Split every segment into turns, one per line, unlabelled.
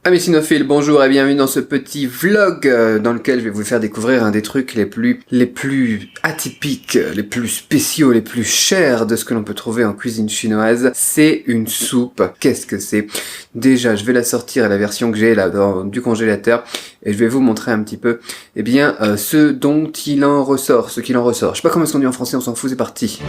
Amis cinophiles, bonjour et bienvenue dans ce petit vlog dans lequel je vais vous faire découvrir un des trucs les plus atypiques, les plus spéciaux, les plus chers de ce que l'on peut trouver en cuisine chinoise. C'est une soupe. Qu'est-ce que c'est? Déjà, je vais la sortir à la version que j'ai là du congélateur et je vais vous montrer un petit peu ce dont il en ressort, ce qu'il en ressort. Je sais pas comment est-ce qu'on dit en français, on s'en fout, c'est parti.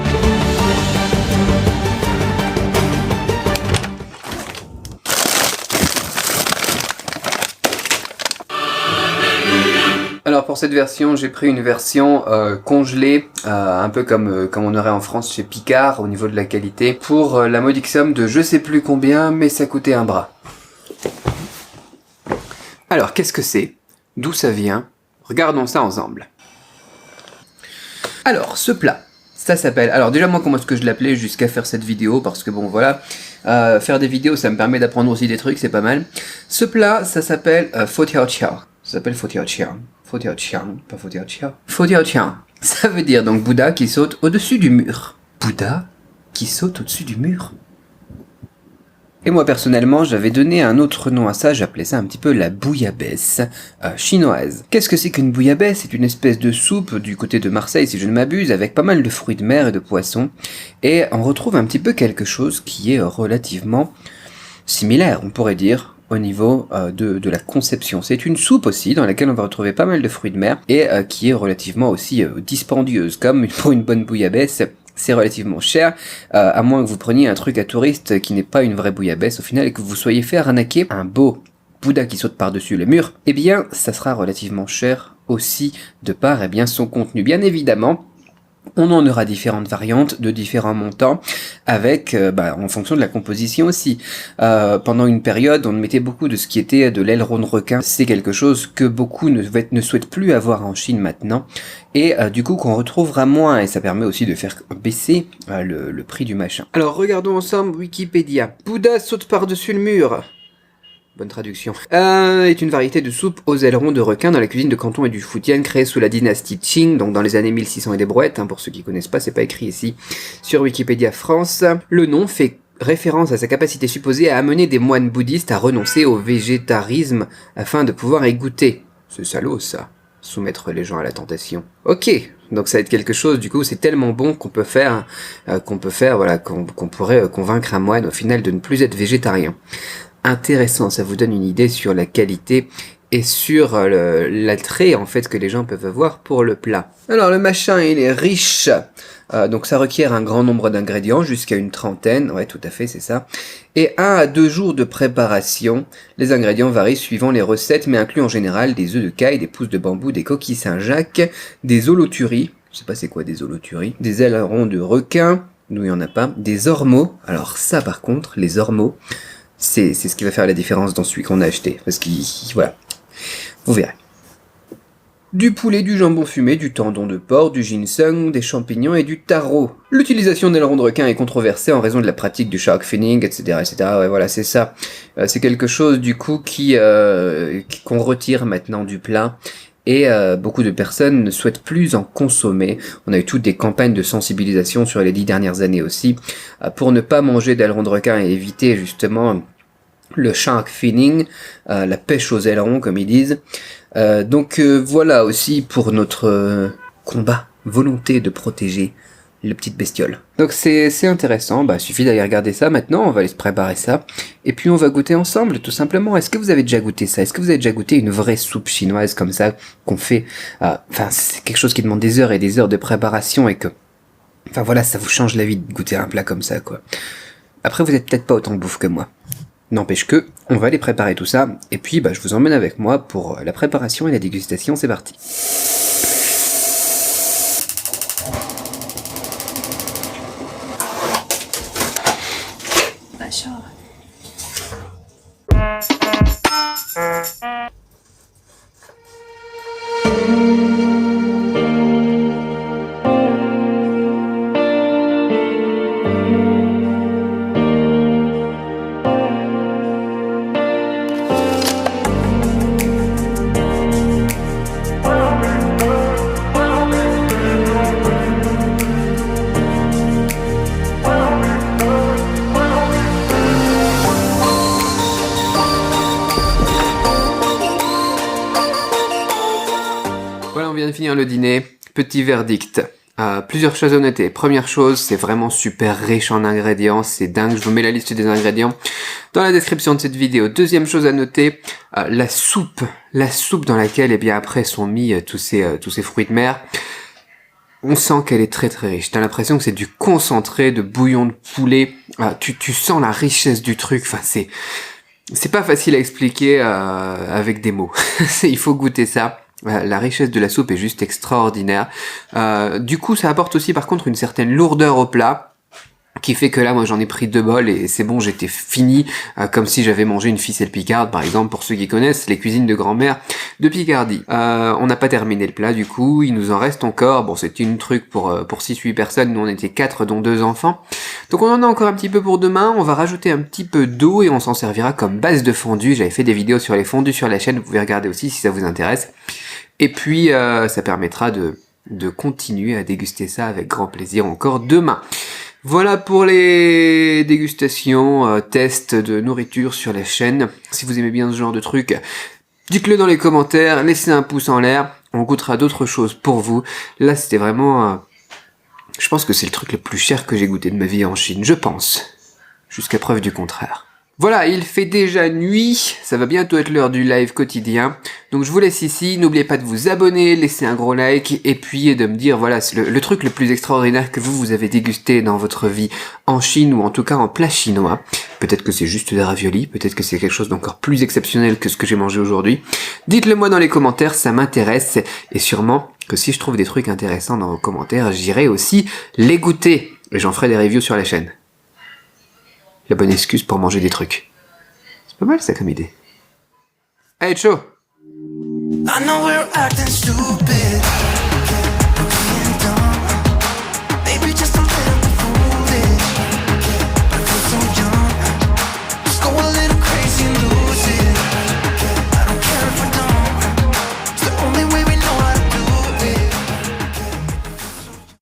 Alors pour cette version, j'ai pris une version congelée, un peu comme on aurait en France chez Picard au niveau de la qualité, pour la modique somme de je sais plus combien, mais ça coûtait un bras. Alors qu'est-ce que c'est? D'où ça vient? Regardons ça ensemble. Alors ce plat, ça s'appelle... Alors déjà moi comment est-ce que je l'appelais jusqu'à faire cette vidéo, parce que bon voilà, faire des vidéos ça me permet d'apprendre aussi des trucs, c'est pas mal. Ce plat ça s'appelle Fo Tiao Chiao. Ça s'appelle Fo Tiao Chiao. Fo Tiao Chiao, pas Fo Tiao Chiao. Fo Tiao Chiao. Ça veut dire donc Bouddha qui saute au-dessus du mur. Bouddha qui saute au-dessus du mur. Et moi personnellement j'avais donné un autre nom à ça, j'appelais ça un petit peu la bouillabaisse chinoise. Qu'est-ce que c'est qu'une bouillabaisse? C'est une espèce de soupe du côté de Marseille si je ne m'abuse, avec pas mal de fruits de mer et de poissons. Et on retrouve un petit peu quelque chose qui est relativement similaire, on pourrait dire, au niveau de la conception. C'est une soupe aussi dans laquelle on va retrouver pas mal de fruits de mer et qui est relativement aussi dispendieuse. Comme pour une bonne bouillabaisse, c'est relativement cher, à moins que vous preniez un truc à touriste qui n'est pas une vraie bouillabaisse au final et que vous soyez fait arnaquer un beau Bouddha qui saute par-dessus le mur, eh bien ça sera relativement cher aussi de par son contenu. Bien évidemment, on en aura différentes variantes de différents montants avec, en fonction de la composition aussi. Pendant une période, on mettait beaucoup de ce qui était de l'aileron de requin. C'est quelque chose que beaucoup ne souhaitent plus avoir en Chine maintenant. Et du coup qu'on retrouvera moins. Et ça permet aussi de faire baisser le prix du machin. Alors regardons ensemble Wikipédia. Bouddha saute par-dessus le mur. Bonne traduction. Est une variété de soupe aux ailerons de requin dans la cuisine de Canton et du Fujian, créée sous la dynastie Qing, donc dans les années 1600 et des brouettes, pour ceux qui connaissent pas, c'est pas écrit ici sur Wikipédia France. Le nom fait référence à sa capacité supposée à amener des moines bouddhistes à renoncer au végétarisme afin de pouvoir y goûter. C'est salaud ça, soumettre les gens à la tentation. Ok, donc ça va être quelque chose, du coup c'est tellement bon qu'on peut faire, qu'on pourrait convaincre un moine au final de ne plus être végétarien. Intéressant, ça vous donne une idée sur la qualité et sur l'attrait en fait que les gens peuvent avoir pour le plat. Alors le machin il est riche, donc ça requiert un grand nombre d'ingrédients, jusqu'à une trentaine, ouais tout à fait c'est ça, et 1 à 2 jours de préparation. Les ingrédients varient suivant les recettes mais incluent en général des œufs de caille, des pousses de bambou, des coquilles Saint-Jacques, des holoturies, je sais pas c'est quoi des holoturies, des ailerons de requin, nous il y en a pas, des ormeaux, alors ça par contre, les ormeaux, c'est ce qui va faire la différence dans celui qu'on a acheté. Parce qu'il... voilà. Vous verrez. Du poulet, du jambon fumé, du tendon de porc, du ginseng, des champignons et du taro. L'utilisation d'ailerons de requin est controversée en raison de la pratique du shark finning, etc., etc. Ouais, voilà, c'est ça. C'est quelque chose, du coup, qu'on retire maintenant du plat. Et beaucoup de personnes ne souhaitent plus en consommer. On a eu toutes des campagnes de sensibilisation sur les 10 dernières années aussi, pour ne pas manger d'ailerons de requin et éviter justement le shark finning, la pêche aux ailerons comme ils disent. Donc voilà aussi pour notre combat, volonté de protéger les petites bestioles. Donc c'est intéressant, suffit d'aller regarder ça maintenant, on va aller se préparer ça, et puis on va goûter ensemble, tout simplement. Est-ce que vous avez déjà goûté ça? Est-ce que vous avez déjà goûté une vraie soupe chinoise comme ça, qu'on fait, c'est quelque chose qui demande des heures et des heures de préparation, et que, voilà, ça vous change la vie de goûter un plat comme ça, quoi. Après, vous êtes peut-être pas autant de bouffe que moi. N'empêche que, on va aller préparer tout ça, et puis je vous emmène avec moi pour la préparation et la dégustation, c'est parti. de finir le dîner, petit verdict. Plusieurs choses à noter. Première chose, c'est vraiment super riche en ingrédients, c'est dingue, je vous mets la liste des ingrédients dans la description de cette vidéo. Deuxième chose à noter, la soupe dans laquelle, eh bien, après sont mis tous ces fruits de mer. On sent qu'elle est très très riche. T'as l'impression que c'est du concentré de bouillon de poulet. Tu sens la richesse du truc. Enfin, c'est pas facile à expliquer avec des mots. Il faut goûter ça. La richesse de la soupe est juste extraordinaire. Du coup, ça apporte aussi par contre une certaine lourdeur au plat, qui fait que là, moi, j'en ai pris 2 bols et c'est bon, j'étais fini, comme si j'avais mangé une ficelle picarde, par exemple, pour ceux qui connaissent les cuisines de grand-mère de Picardie. On n'a pas terminé le plat, du coup, il nous en reste encore. Bon, c'était une truc pour 6-8 personnes, nous on était 4, dont 2 enfants. Donc on en a encore un petit peu pour demain, on va rajouter un petit peu d'eau et on s'en servira comme base de fondue. J'avais fait des vidéos sur les fondus sur la chaîne, vous pouvez regarder aussi si ça vous intéresse. Et puis, ça permettra de continuer à déguster ça avec grand plaisir encore demain. Voilà pour les dégustations, tests de nourriture sur la chaîne. Si vous aimez bien ce genre de truc, dites-le dans les commentaires, laissez un pouce en l'air, on goûtera d'autres choses pour vous. Là, c'était vraiment... je pense que c'est le truc le plus cher que j'ai goûté de ma vie en Chine, je pense. Jusqu'à preuve du contraire. Voilà, il fait déjà nuit, ça va bientôt être l'heure du live quotidien. Donc je vous laisse ici, n'oubliez pas de vous abonner, laisser un gros like, et puis de me dire, voilà, c'est le truc le plus extraordinaire que vous avez dégusté dans votre vie en Chine, ou en tout cas en plat chinois. Peut-être que c'est juste des raviolis, peut-être que c'est quelque chose d'encore plus exceptionnel que ce que j'ai mangé aujourd'hui. Dites-le moi dans les commentaires, ça m'intéresse, et sûrement que si je trouve des trucs intéressants dans vos commentaires, j'irai aussi les goûter, et j'en ferai des reviews sur la chaîne. La bonne excuse pour manger des trucs. C'est pas mal ça comme idée. Allez, ciao! I know we're acting stupid.